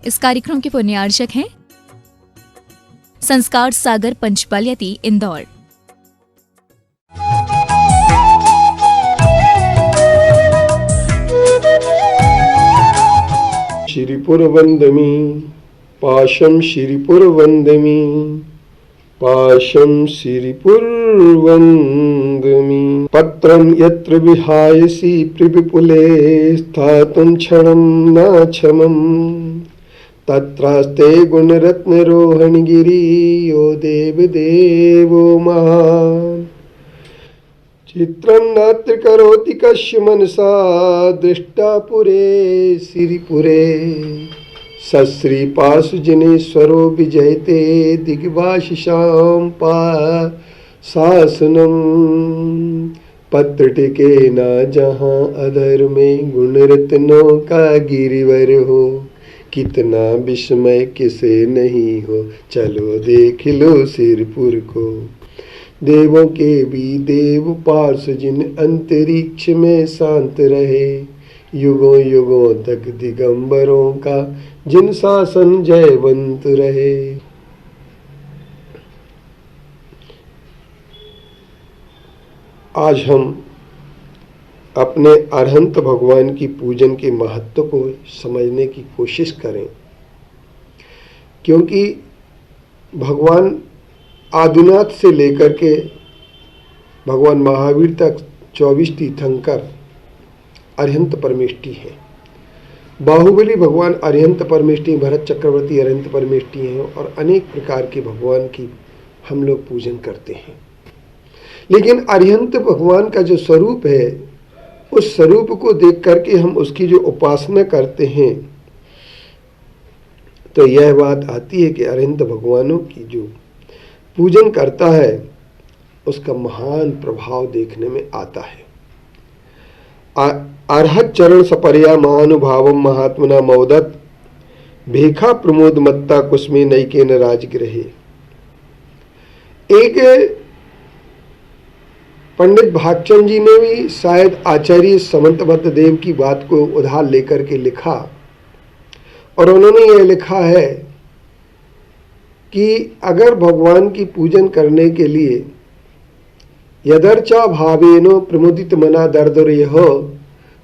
इस कार्यक्रम के पुण्यार्चक हैं संस्कार सागर पंचपालियाती इंदौर। श्रीपुरवंदमी पाशं श्रीपुरवंदमी पाशं श्रीपुरवंदमी पत्रं यत्र विहायसि प्रविपुले स्थातुं क्षणं न क्षमम् तत्रास्ते गुणरत्नरोहणगिरि यो देवदेवो महान् चित्रं नात्र करोति कस्य मनसा दृष्टा पुरे श्रीपुरे सश्रीपाशुजनेश्वरो विजयते दिग्भाषिषां शासनम् पत्रटिके न जहाँ अधर में गुणरत्नों का गिरिवर हो कितना विस्मय किसे नहीं हो चलो देख लो सिरपुर को देवों के भी देव पार्ष जिन अंतरिक्ष में शांत रहे युगों युगों तक दिगंबरों का जिन शासन जयवंत रहे। आज हम अपने अरहंत भगवान की पूजन के महत्व को समझने की कोशिश करें, क्योंकि भगवान आदिनाथ से लेकर के भगवान महावीर तक 24 तीर्थंकर अरिहंत परमेष्ठी हैं। बाहुबली भगवान अरिहंत परमेष्ठी, भरत चक्रवर्ती अरिहंत परमेष्ठी हैं और अनेक प्रकार के भगवान की हम लोग पूजन करते हैं। लेकिन अरिहंत भगवान का जो स्वरूप है, उस स्वरूप को देख करके हम उसकी जो उपासना करते हैं, तो यह बात आती है कि अरिहंत भगवानों की जो पूजन करता है उसका महान प्रभाव देखने में आता है। अर्हत चरण सपर्या महानुभावम महात्मना मौदत भेखा प्रमोद मत्ता कुसमे नैके न राजगृहे। एक पंडित भागचंद जी ने भी शायद आचार्य समंतभद्र देव की बात को उधार लेकर के लिखा, और उन्होंने यह लिखा है कि अगर भगवान की पूजन करने के लिए यदर्चा भावेनो प्रमुदित मना दर्दर्यः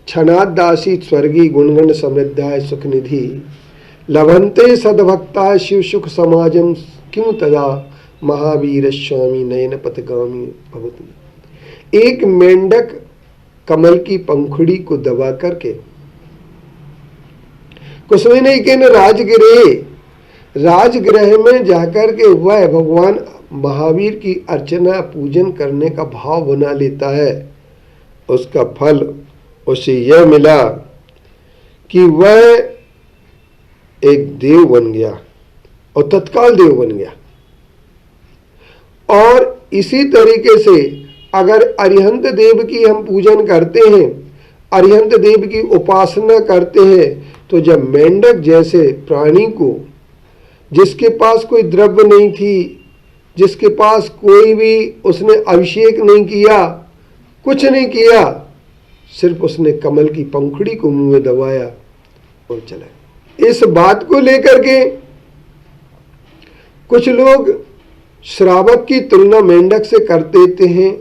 क्षणादासीत स्वर्गी गुणगण समृद्धाय सुख निधि लभन्ते सद्भक्ता शिव सुख समाजम किम तदा महावीर स्वामी नयन पथगामी भवति। एक मेंढक कमल की पंखुड़ी को दबा करके कुसमे नैके न राजगृह में जाकर के वह भगवान महावीर की अर्चना पूजन करने का भाव बना लेता है। उसका फल उसे यह मिला कि वह एक देव बन गया और तत्काल देव बन गया। और इसी तरीके से अगर अरिहंत देव की हम पूजन करते हैं, अरिहंत देव की उपासना करते हैं, तो जब मेंढक जैसे प्राणी को, जिसके पास कोई द्रव्य नहीं थी, जिसके पास कोई भी उसने अभिषेक नहीं किया, कुछ नहीं किया, सिर्फ उसने कमल की पंखुड़ी को मुंह में दबाया और चला। इस बात को लेकर के कुछ लोग श्रावक की तुलना मेंढक से कर देते हैं।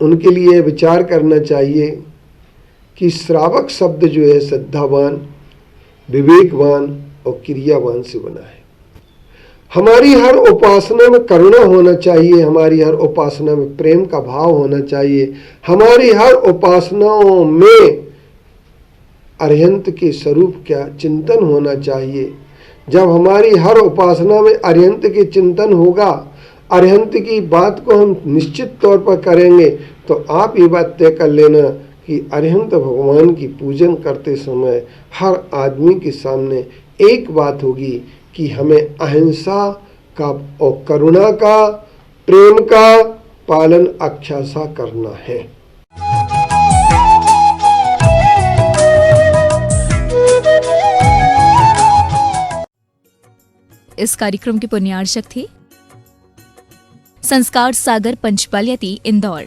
उनके लिए विचार करना चाहिए कि श्रावक शब्द जो है श्रद्धावान, विवेकवान और क्रियावान से बना है। हमारी हर उपासना में करुणा होना चाहिए, हमारी हर उपासना में प्रेम का भाव होना चाहिए, हमारी हर उपासनाओं में अरिहंत के स्वरूप का चिंतन होना चाहिए। जब हमारी हर उपासना में अरिहंत के चिंतन होगा, अरिहंत की बात को हम निश्चित तौर पर करेंगे, तो आप ये बात तय कर लेना कि अरिहंत भगवान की पूजन करते समय हर आदमी के सामने एक बात होगी कि हमें अहिंसा का और करुणा का, प्रेम का पालन अक्षरशः करना है। इस कार्यक्रम के पुण्यार्चक थे संस्कार सागर पंचपालियाती इंदौर।